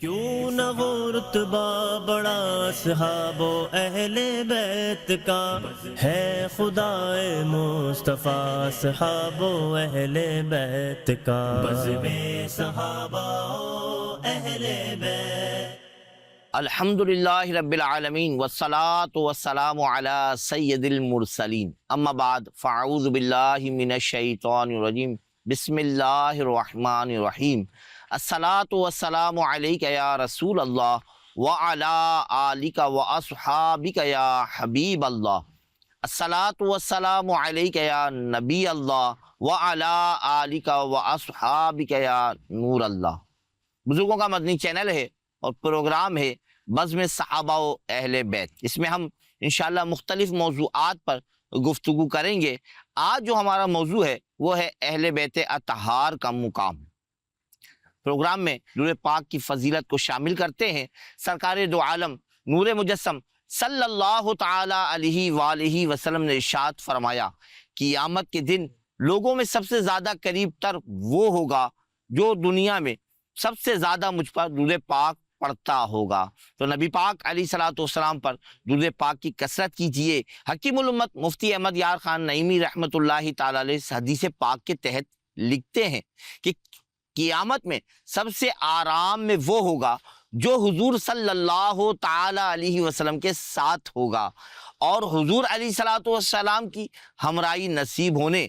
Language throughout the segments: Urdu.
کیوں نہ وہ رتبہ بڑا صحاب و اہل بیت کا ہے، خدائے مصطفیٰ صحاب و اہل بیت کا بزم صحابہ و اہل بیت۔ الحمدللہ رب العالمین والصلاة والسلام علی سید المرسلین، اما بعد فاعوذ باللہ من الشیطان الرجیم، بسم اللہ الرحمن الرحیم۔ الصلاة والسلام علیک یا رسول اللہ وعلی آلک واصحابک یا حبیب اللہ۔ الصلاة والسلام علیک یا نبی اللہ وعلی آلک واصحابک یا نور اللہ۔ بزرگوں کا مدنی چینل ہے اور پروگرام ہے بزم صحابہ و اہل بیت۔ اس میں ہم انشاءاللہ مختلف موضوعات پر گفتگو کریں گے۔ آج جو ہمارا موضوع ہے وہ ہے اہل بیت اطہار کا مقام۔ پروگرام میں نور پاک کی فضیلت کو شامل کرتے ہیں۔ سرکار دو عالم نور مجسم صلی اللہ تعالی علیہ وآلہ وسلم نے ارشاد فرمایا، قیامت کے دن لوگوں میں سب سے زیادہ قریب تر وہ ہوگا جو دنیا میں سب سے زیادہ مجھ پر درود پاک پڑھتا ہوگا۔ تو نبی پاک علیہ الصلوۃ والسلام پر درود پاک کی کثرت کیجئے۔ حکیم الامت مفتی احمد یار خان نعیمی رحمۃ اللہ تعالی علیہ اس حدیث پاک کے تحت لکھتے ہیں کہ قیامت میں سب سے آرام میں وہ ہوگا جو حضور صلی اللہ تعالی علیہ وسلم کے ساتھ ہوگا، اور حضور علیہ الصلوۃ والسلام کی ہمراہی نصیب ہونے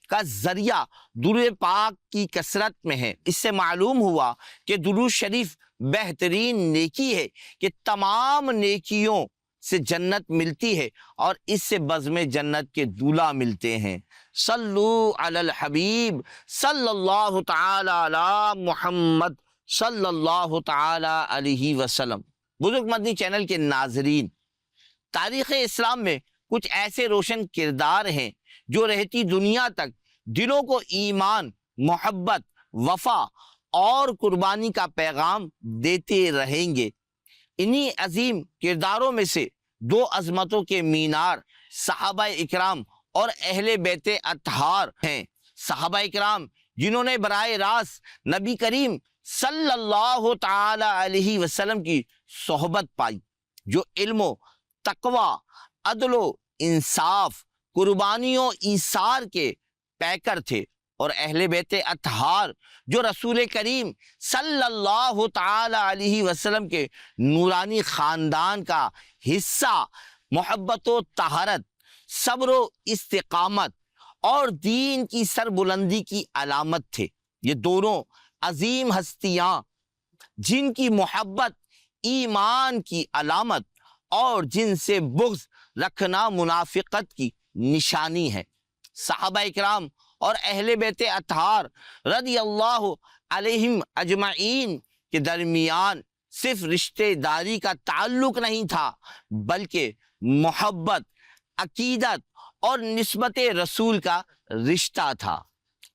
کا ذریعہ درود پاک کی کثرت میں ہے۔ اس سے معلوم ہوا کہ درود شریف بہترین نیکی ہے کہ تمام نیکیوں سے جنت ملتی ہے، اور اس سے بزم جنت کے دولہ ملتے ہیں۔ صلو علی الحبیب صلی اللہ تعالی علی محمد صلی اللہ تعالی علیہ وسلم۔ بزرگ مدنی چینل کے ناظرین، تاریخ اسلام میں کچھ ایسے روشن کردار ہیں جو رہتی دنیا تک دلوں کو ایمان، محبت، وفا اور قربانی کا پیغام دیتے رہیں گے۔ انہی عظیم کرداروں میں سے دو عظمتوں کے مینار صحابہ اکرام اور اہل بیت اطہار ہیں۔ صحابہ اکرام جنہوں نے براہ راست نبی کریم صلی اللہ تعالی علیہ وسلم کی صحبت پائی، جو علم و تقوی، عدل و انصاف، قربانی و ایثار کے پیکر تھے، اور اہل بیت اطہار جو رسول کریم صلی اللہ تعالی علیہ وسلم کے نورانی خاندان کا حصہ، محبت و طہارت، صبر و استقامت اور دین کی سربلندی کی علامت تھے۔ یہ دونوں عظیم ہستیاں جن کی محبت ایمان کی علامت اور جن سے بغض رکھنا منافقت کی نشانی ہے۔ صحابہ اکرام اور اہل بیت اطہار رضی اللہ علیہم اجمعین کے درمیان صرف رشتہ داری کا تعلق نہیں تھا، بلکہ محبت، عقیدت اور نسبت رسول کا رشتہ تھا۔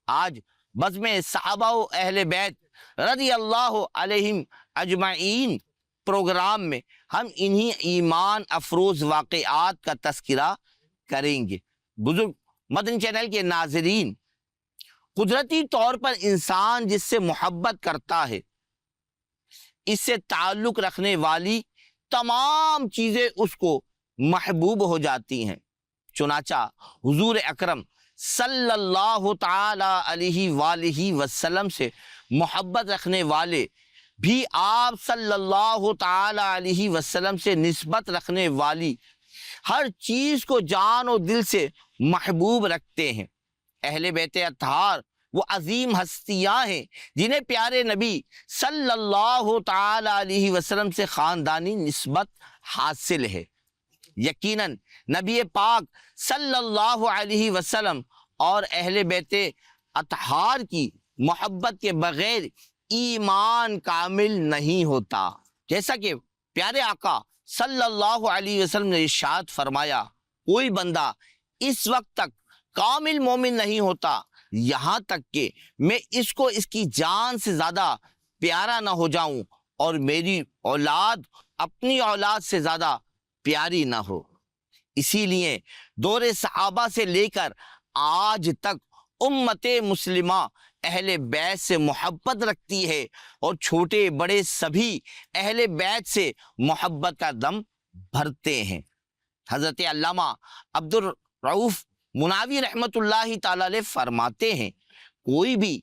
آج بزم صحابہ و اہل بیت رضی اللہ علیہم اجمعین پروگرام میں ہم انہی ایمان افروز واقعات کا تذکرہ کریں گے۔ بزرگ مدنی چینل کے ناظرین، قدرتی طور پر انسان جس سے محبت کرتا ہے، اس سے تعلق رکھنے والی تمام چیزیں اس کو محبوب ہو جاتی ہیں۔ چنانچہ حضور اکرم صلی اللہ تعالی علیہ وآلہ وسلم سے محبت رکھنے والے بھی آپ صلی اللہ تعالی علیہ وسلم سے نسبت رکھنے والی ہر چیز کو جان و دل سے محبوب رکھتے ہیں۔ اہل بیت اطہار وہ عظیم ہستیاں ہیں جنہیں پیارے نبی صلی اللہ تعالی علیہ وسلم سے خاندانی نسبت حاصل ہے۔ یقیناً نبی پاک صلی اللہ علیہ وسلم اور اہل بیت اطہار کی محبت کے بغیر ایمان کامل نہیں ہوتا۔ جیسا کہ پیارے آقا صلی اللہ علیہ وسلم نے ارشاد فرمایا، کوئی بندہ اس وقت تک کامل مومن نہیں ہوتا یہاں تک کہ میں اس کو اس کی جان سے زیادہ پیارا نہ ہو جاؤں، اور میری اولاد اپنی اولاد سے زیادہ پیاری نہ ہو۔ اسی لیے دور صحابہ سے لے کر آج تک امت مسلمہ اہل بیت سے محبت رکھتی ہے اور چھوٹے بڑے سبھی اہل بیت سے محبت کا دم بھرتے ہیں۔ حضرت علامہ عبد الرؤف مناوی رحمت اللہ تعالی علیہ فرماتے ہیں، کوئی بھی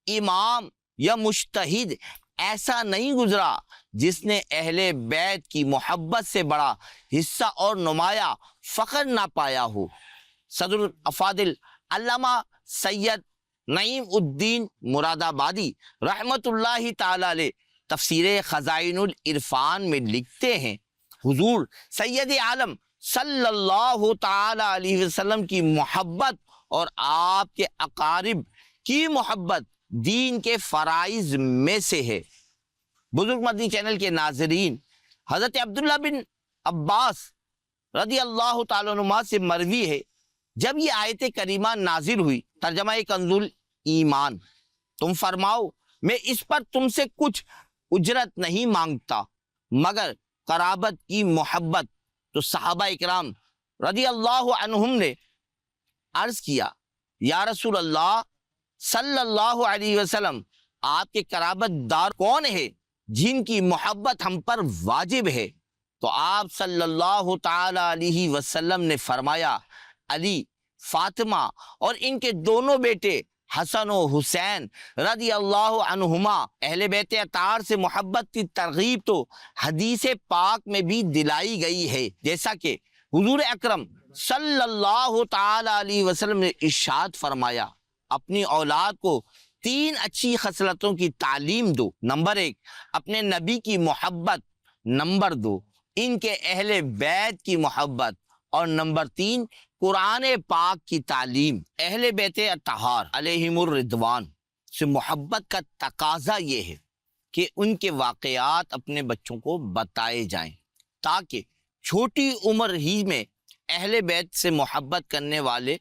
امام یا مجتہد ایسا نہیں گزرا جس نے اہل بیت کی محبت سے بڑا حصہ اور نمایاں فخر نہ پایا ہو۔ صدر الافاضل علامہ سید نعیم الدین مراد آبادی رحمت اللہ تعالی علیہ تفسیر خزائن العرفان میں لکھتے ہیں، حضور سید عالم صلی اللہ تعالی علیہ وسلم کی محبت اور آپ کے اقارب کی محبت دین کے فرائض میں سے ہے۔ بزرگ مدنی چینل کے ناظرین، حضرت عبداللہ بن عباس رضی اللہ تعالیٰ عنہما سے مروی ہے، جب یہ آیت کریمہ نازل ہوئی، ترجمہ کنز ایمان، تم فرماؤ میں اس پر تم سے کچھ اجرت نہیں مانگتا مگر قرابت کی محبت، تو صحابہ اکرام رضی اللہ عنہم نے عرض کیا، یا رسول اللہ صلی اللہ علیہ وسلم، آپ کے قرابت دار کون ہے جن کی محبت ہم پر واجب ہے؟ تو آپ صلی اللہ تعالی علیہ وسلم نے فرمایا، علی، فاطمہ اور ان کے دونوں بیٹے حسن و حسین رضی اللہ عنہما۔ اہل بیت اطہار سے محبت کی ترغیب تو حدیث پاک میں بھی دلائی گئی ہے، جیسا کہ حضور اکرم صلی اللہ تعالی علیہ وسلم نے ارشاد فرمایا، اپنی اولاد کو 3 اچھی خصلتوں کی تعلیم دو۔ نمبر 1، اپنے نبی کی محبت، نمبر 2، ان کے اہل بیت کی محبت، اور نمبر 3، قرآن پاک کی تعلیم۔ اہل بیت اطہار علیہم الرضوان سے محبت کا تقاضا یہ ہے کہ ان کے واقعات اپنے بچوں کو بتائے جائیں تاکہ چھوٹی عمر ہی میں اہل بیت سے محبت کرنے والے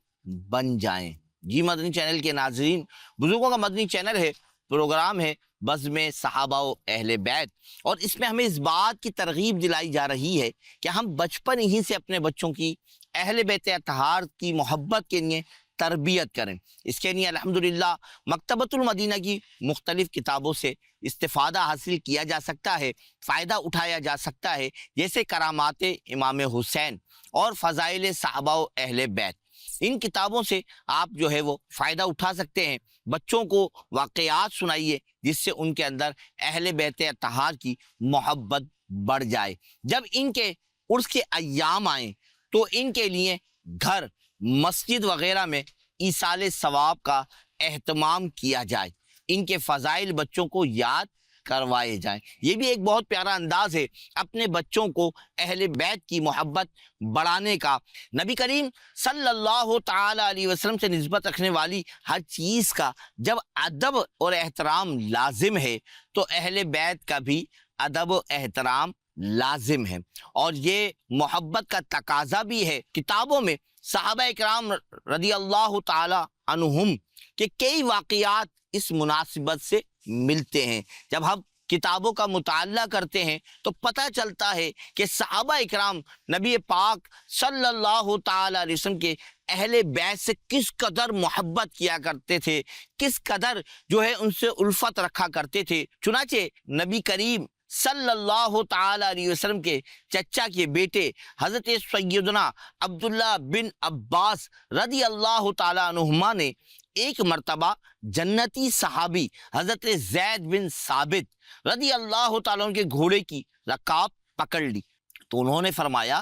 بن جائیں۔ جی مدنی چینل کے ناظرین، بزرگوں کا مدنی چینل ہے، پروگرام ہے بزم صحابہ و اہل بیت، اور اس میں ہمیں اس بات کی ترغیب دلائی جا رہی ہے کہ ہم بچپن ہی سے اپنے بچوں کی اہل بیت اطہار کی محبت کے لیے تربیت کریں۔ اس کے لیے الحمدللہ مکتبۃ المدینہ کی مختلف کتابوں سے استفادہ حاصل کیا جا سکتا ہے، فائدہ اٹھایا جا سکتا ہے، جیسے کرامات امام حسین اور فضائل صحابہ و اہل بیت۔ ان کتابوں سے آپ جو ہے وہ فائدہ اٹھا سکتے ہیں۔ بچوں کو واقعات سنائیے جس سے ان کے اندر اہل بیت اطہار کی محبت بڑھ جائے۔ جب ان کے عرس کے ایام آئیں تو ان کے لیے گھر، مسجد وغیرہ میں ایصال ثواب کا اہتمام کیا جائے، ان کے فضائل بچوں کو یاد کروائے جائیں۔ یہ بھی ایک بہت پیارا انداز ہے اپنے بچوں کو اہل بیت کی محبت بڑھانے کا۔ نبی کریم صلی اللہ تعالی علیہ وسلم سے نسبت رکھنے والی ہر چیز کا جب ادب اور احترام لازم ہے تو اہل بیت کا بھی ادب و احترام لازم ہے، اور یہ محبت کا تقاضا بھی ہے۔ کتابوں میں صحابہ اکرام رضی اللہ تعالی عنہم کے کئی واقعات اس مناسبت سے ملتے ہیں۔ جب ہم کتابوں کا مطالعہ کرتے ہیں تو پتہ چلتا ہے کہ صحابہ اکرام نبی پاک صلی اللہ تعالی علیہ وسلم کے اہل بیت سے کس قدر محبت کیا کرتے تھے، کس قدر جو ہے ان سے الفت رکھا کرتے تھے۔ چنانچہ نبی کریم صلی اللہ تعالی علیہ وسلم کے چچا کے بیٹے حضرت سیدنا عبداللہ بن عباس رضی اللہ تعالی عنہما نے ایک مرتبہ جنتی صحابی حضرت زید بن ثابت رضی اللہ تعالیٰ عنہ کے گھوڑے کی رکاب پکڑ لی تو انہوں نے فرمایا،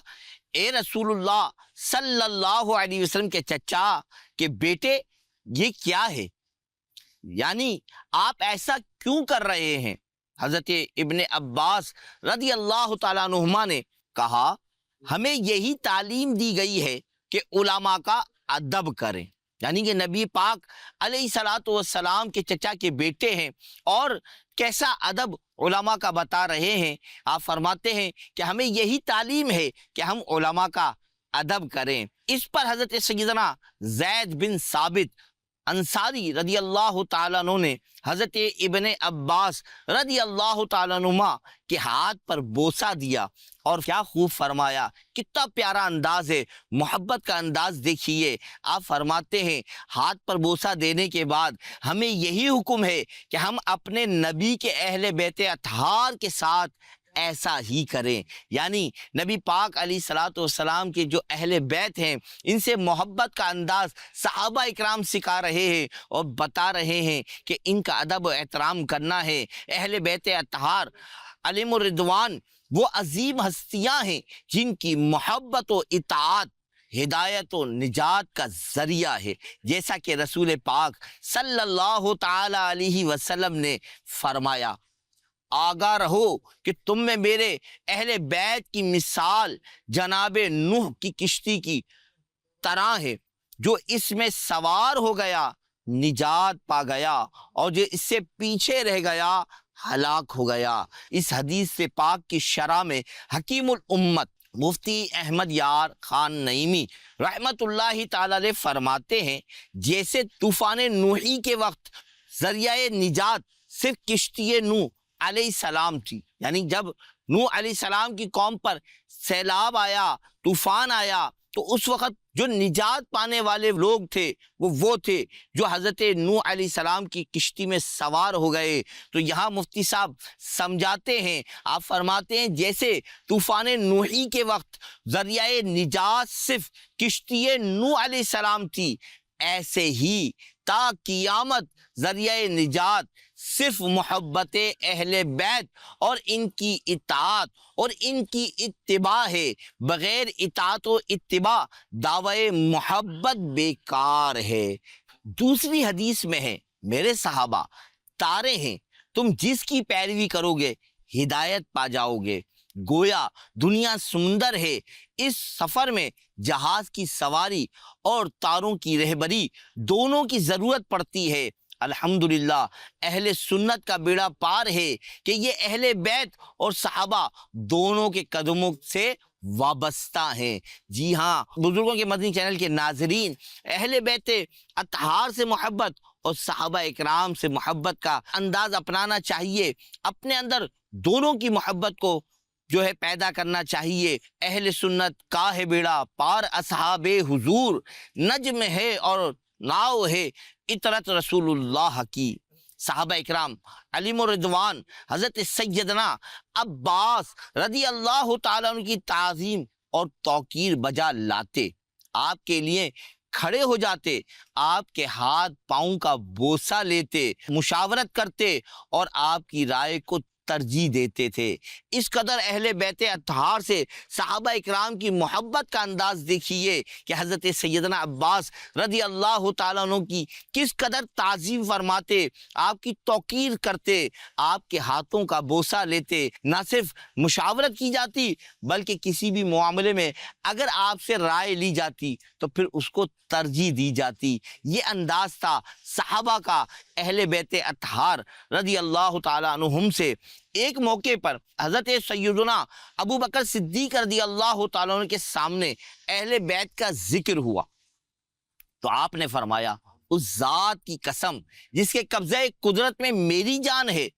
اے رسول اللہ صلی اللہ علیہ وسلم کے چچا کے بیٹے، یہ کیا ہے؟ یعنی آپ ایسا کیوں کر رہے ہیں؟ حضرت ابن عباس رضی اللہ تعالیٰ عنہما نے کہا، ہمیں یہی تعلیم دی گئی ہے کہ علماء کا ادب کریں، یعنی کہ نبی پاک علیہ الصلوۃ والسلام کے چچا کے بیٹے ہیں اور کیسا ادب علماء کا بتا رہے ہیں۔ آپ فرماتے ہیں کہ ہمیں یہی تعلیم ہے کہ ہم علماء کا ادب کریں۔ اس پر حضرت سیدنا زید بن ثابت انصاری رضی اللہ تعالیٰ عنہ نے حضرت ابن عباس رضی اللہ تعالیٰ عنہما کے ہاتھ پر بوسہ دیا، اور کیا خوب فرمایا، کتنا پیارا انداز ہے، محبت کا انداز دیکھیے۔ آپ فرماتے ہیں ہاتھ پر بوسہ دینے کے بعد ہمیں یہی حکم ہے کہ ہم اپنے نبی کے اہل بیت اطہار کے ساتھ ایسا ہی کریں، یعنی نبی پاک علیہ الصلوۃ والسلام کے جو اہل بیت ہیں ان سے محبت کا انداز صحابہ اکرام سکھا رہے ہیں اور بتا رہے ہیں کہ ان کا ادب و احترام کرنا ہے۔ اہل بیت اطہار علیہم الرضوان وہ عظیم ہستیاں ہیں جن کی محبت و اطاعت ہدایت و نجات کا ذریعہ ہے، جیسا کہ رسول پاک صلی اللہ تعالی علیہ وسلم نے فرمایا، آگاہ رہو کہ تم میں میرے اہل بیت کی مثال جناب نوح کی کشتی کی طرح ہے، جو اس میں سوار ہو گیا نجات پا گیا، اور جو اس سے پیچھے رہ گیا ہلاک ہو گیا۔ اس حدیث سے پاک کی شرح میں حکیم الامت مفتی احمد یار خان نعیمی رحمت اللہ تعالی علیہ فرماتے ہیں، جیسے طوفان نوحی کے وقت ذریعہ نجات صرف کشتی نوح علیہ السلام تھی، یعنی جب نوح علیہ السلام کی قوم پر سیلاب آیا، طوفان آیا، تو اس وقت جو نجات پانے والے لوگ تھے وہ تھے جو حضرت نوح علیہ السلام کی کشتی میں سوار ہو گئے۔ تو یہاں مفتی صاحب سمجھاتے ہیں، آپ فرماتے ہیں جیسے طوفان نوحی کے وقت ذریعہ نجات صرف کشتی نوح علیہ السلام تھی، ایسے ہی تا قیامت ذریعہ نجات صرف محبت اہل بیت اور ان کی اطاعت اور ان کی اتباع ہے۔ بغیر اطاعت و اتباع دعوی محبت بیکار ہے۔ دوسری حدیث میں ہے، میرے صحابہ تارے ہیں، تم جس کی پیروی کرو گے ہدایت پا جاؤ گے۔ گویا دنیا سمندر ہے، اس سفر میں جہاز کی سواری اور تاروں کی رہبری دونوں کی ضرورت پڑتی ہے۔ الحمدللہ اہل سنت کا بیڑا پار ہے کہ یہ اہل بیت اور صحابہ دونوں کے قدموں سے وابستہ ہیں۔ جی ہاں بزرگوں کے مدنی چینل کے ناظرین، اہل بیت اطہار سے محبت اور صحابہ اکرام سے محبت کا انداز اپنانا چاہیے، اپنے اندر دونوں کی محبت کو جو ہے پیدا کرنا چاہیے۔ اہل سنت کا ہے بیڑا پار اصحاب حضور، نجم ہے اور ناؤ ہے اطرت رسول اللہ کی۔ صحابہ اکرام علیہم الرضوان حضرت سیدنا عباس رضی اللہ تعالیٰ عنہ کی تعظیم اور توقیر بجا لاتے، آپ کے لیے کھڑے ہو جاتے، آپ کے ہاتھ پاؤں کا بوسہ لیتے، مشاورت کرتے اور آپ کی رائے کو ترجیح دیتے تھے۔ اس قدر اہل بیت اطہار سے صحابہ اکرام کی محبت کا انداز دیکھیے کہ حضرت سیدنا عباس رضی اللہ تعالیٰ عنہ کی کس قدر تعظیم فرماتے، آپ کی توقیر کرتے، آپ کے ہاتھوں کا بوسہ لیتے۔ نہ صرف مشاورت کی جاتی بلکہ کسی بھی معاملے میں اگر آپ سے رائے لی جاتی تو پھر اس کو ترجیح دی جاتی۔ یہ انداز تھا صحابہ کا اہل بیت اطہار رضی اللہ تعالیٰ عنہم سے۔ ایک موقع پر حضرت سیدنا ابو بکر صدیق رضی اللہ تعالیٰ عنہ کے سامنے اہل بیت کا ذکر ہوا تو آپ نے فرمایا، اس ذات کی قسم جس کے قبضہ قدرت میں میری جان ہے،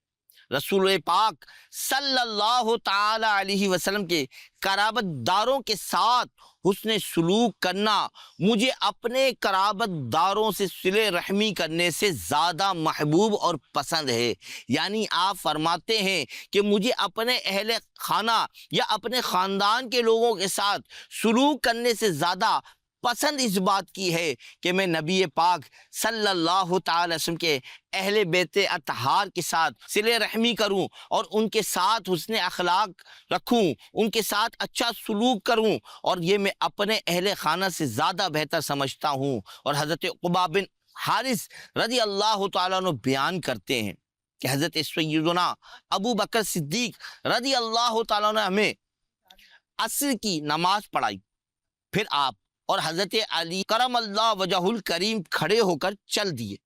رسول پاک صلی اللہ تعالی علیہ وسلم کے قرابت داروں کے ساتھ حسن سلوک کرنا مجھے اپنے قرابت داروں سے صلہ رحمی کرنے سے زیادہ محبوب اور پسند ہے۔ یعنی آپ فرماتے ہیں کہ مجھے اپنے اہل خانہ یا اپنے خاندان کے لوگوں کے ساتھ سلوک کرنے سے زیادہ پسند اس بات کی ہے کہ میں نبی پاک صلی اللہ تعالی وسلم کے اہل بیت اطہار کے ساتھ صلہ رحمی کروں اور ان کے ساتھ حسن اخلاق رکھوں، ان کے ساتھ اچھا سلوک کروں، اور یہ میں اپنے اہل خانہ سے زیادہ بہتر سمجھتا ہوں۔ اور حضرت عقبہ بن حارث رضی اللہ تعالیٰ عنہ بیان کرتے ہیں کہ حضرت سیدنا ابو بکر صدیق رضی اللہ تعالیٰ عنہ ہمیں عصر کی نماز پڑھائی، پھر آپ اور حضرت علی کرم اللہ وجہ الکریم کھڑے ہو کر چل دیے۔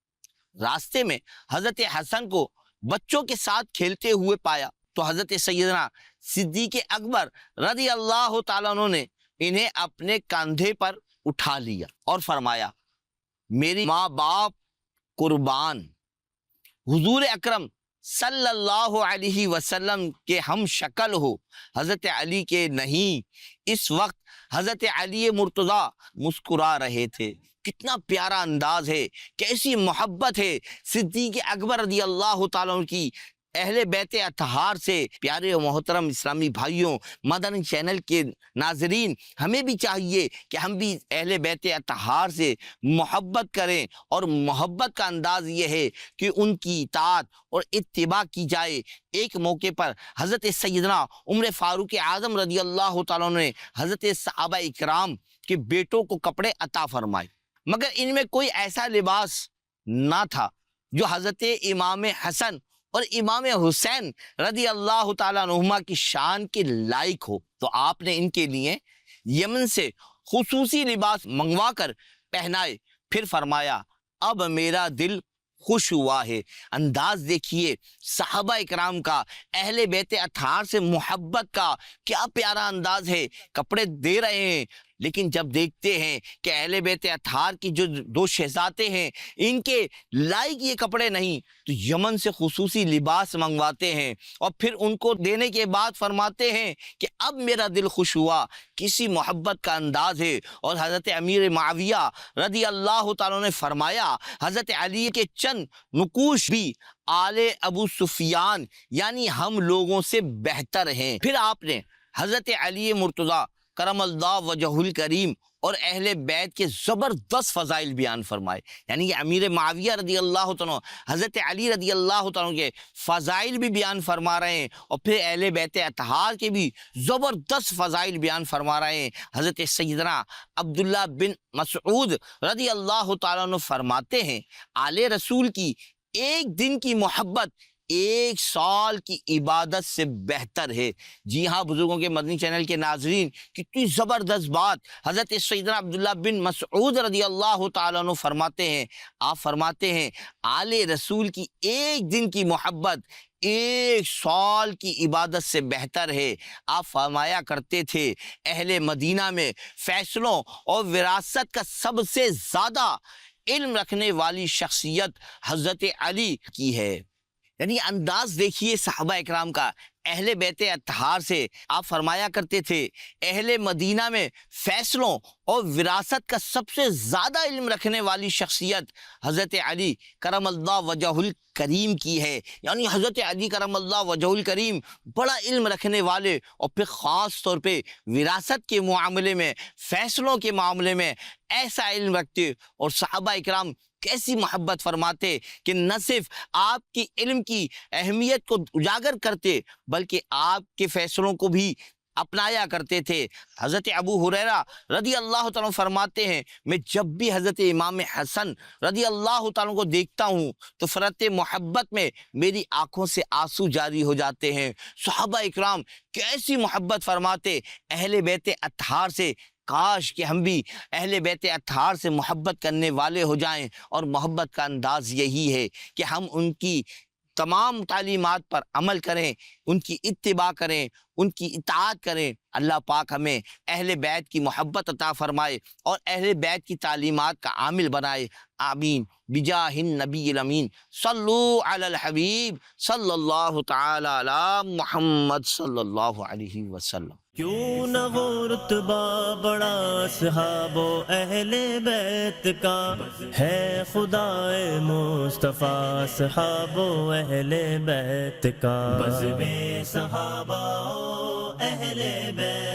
راستے میں حضرت حسن کو بچوں کے ساتھ کھیلتے ہوئے پایا تو حضرت سیدنا صدیق اکبر رضی اللہ تعالیٰ عنہ نے انہیں اپنے کندھے پر اٹھا لیا اور فرمایا، میری ماں باپ قربان حضور اکرم صلی اللہ علیہ وسلم کے ہم شکل ہو حضرت علی کے نہیں، اس وقت حضرت علی مرتضیٰ مسکرا رہے تھے۔ کتنا پیارا انداز ہے، کیسی محبت ہے صدیق اکبر رضی اللہ تعالیٰ عنہ کی اہل بیت اطہار سے۔ پیارے و محترم اسلامی بھائیوں، مدنی چینل کے ناظرین، ہمیں بھی چاہیے کہ ہم بھی اہل بیت اطہار سے محبت کریں، اور محبت کا انداز یہ ہے کہ ان کی اطاعت اور اتباع کی جائے۔ ایک موقع پر حضرت سیدنا عمر فاروق اعظم رضی اللہ تعالیٰ نے حضرت صحابہ اکرام کے بیٹوں کو کپڑے عطا فرمائے، مگر ان میں کوئی ایسا لباس نہ تھا جو حضرت امام حسن اور امام حسین رضی اللہ تعالیٰ عنہما کی شان کے لائق ہو، تو آپ نے ان کے لیے یمن سے خصوصی لباس منگوا کر پہنائے، پھر فرمایا اب میرا دل خوش ہوا ہے۔ انداز دیکھیے صحابہ اکرام کا، اہل بیت اطہار سے محبت کا، کیا پیارا انداز ہے۔ کپڑے دے رہے ہیں، لیکن جب دیکھتے ہیں کہ اہل بیت اطہار کی جو دو شہزادے ہیں ان کے لائق یہ کپڑے نہیں، تو یمن سے خصوصی لباس منگواتے ہیں، اور پھر ان کو دینے کے بعد فرماتے ہیں کہ اب میرا دل خوش ہوا۔ کسی محبت کا انداز ہے۔ اور حضرت امیر معاویہ رضی اللہ تعالیٰ نے فرمایا حضرت علی کے چند نقوش بھی آل ابو سفیان یعنی ہم لوگوں سے بہتر ہیں۔ پھر آپ نے حضرت علی مرتضیٰ کرم اللہ وجہ الکریم اور اہل بیت کے زبردست فضائل بیان فرمائے، یعنی کہ امیر معاویہ رضی اللہ تعالیٰ حضرت علی رضی اللہ تعالیٰ کے فضائل بھی بیان فرما رہے ہیں، اور پھر اہل بیت اطہار کے بھی زبردست فضائل بیان فرما رہے ہیں۔ حضرت سیدنا عبداللہ بن مسعود رضی اللہ تعالیٰ عنہ فرماتے ہیں آل رسول کی ایک دن کی محبت 1 سال کی عبادت سے بہتر ہے۔ جی ہاں بزرگوں کے مدنی چینل کے ناظرین، کتنی زبردست بات حضرت سیدنا عبداللہ بن مسعود رضی اللہ تعالیٰ عنہ فرماتے ہیں۔ آپ فرماتے ہیں آل رسول کی ایک دن کی محبت 1 سال کی عبادت سے بہتر ہے۔ آپ فرمایا کرتے تھے اہل مدینہ میں فیصلوں اور وراثت کا سب سے زیادہ علم رکھنے والی شخصیت حضرت علی کی ہے۔ یعنی انداز دیکھیے صحابہ اکرام کا اہل بیت اطہار سے۔ آپ فرمایا کرتے تھے اہل مدینہ میں فیصلوں اور وراثت کا سب سے زیادہ علم رکھنے والی شخصیت حضرت علی کرم اللہ وجہ الکریم کی ہے۔ یعنی حضرت علی کرم اللہ وجہ الکریم بڑا علم رکھنے والے، اور پھر خاص طور پہ وراثت کے معاملے میں، فیصلوں کے معاملے میں ایسا علم رکھتے، اور صحابہ اکرام کیسی محبت فرماتے کہ نہ صرف آپ کی علم کی اہمیت کو اجاگر کرتے بلکہ آپ کے فیصلوں کو بھی اپنایا کرتے تھے۔ حضرت ابو ہریرہ رضی اللہ تعالیٰ فرماتے ہیں میں جب بھی حضرت امام حسن رضی اللہ تعالیٰ کو دیکھتا ہوں تو فرط محبت میں میری آنکھوں سے آنسو جاری ہو جاتے ہیں۔ صحابہ اکرام کیسی محبت فرماتے اہل بیت اطہار سے۔ کاش کہ ہم بھی اہل بیت اطہار سے محبت کرنے والے ہو جائیں، اور محبت کا انداز یہی ہے کہ ہم ان کی تمام تعلیمات پر عمل کریں، ان کی اتباع کریں، ان کی اطاعت کریں۔ اللہ پاک ہمیں اہل بیت کی محبت عطا فرمائے اور اہل بیت کی تعلیمات کا عامل بنائے، آمین بجاہ النبی الامین۔ صلو علی الحبیب صلی اللہ تعالی علی محمد صلی اللہ علیہ وسلم۔ کیوں نہ وہ رتبہ بڑا اصحاب و اہل بیت کا ہے، خدائے مصطفیٰ اصحاب و اہل بیت کا، بزم صحابہ و اہل بیت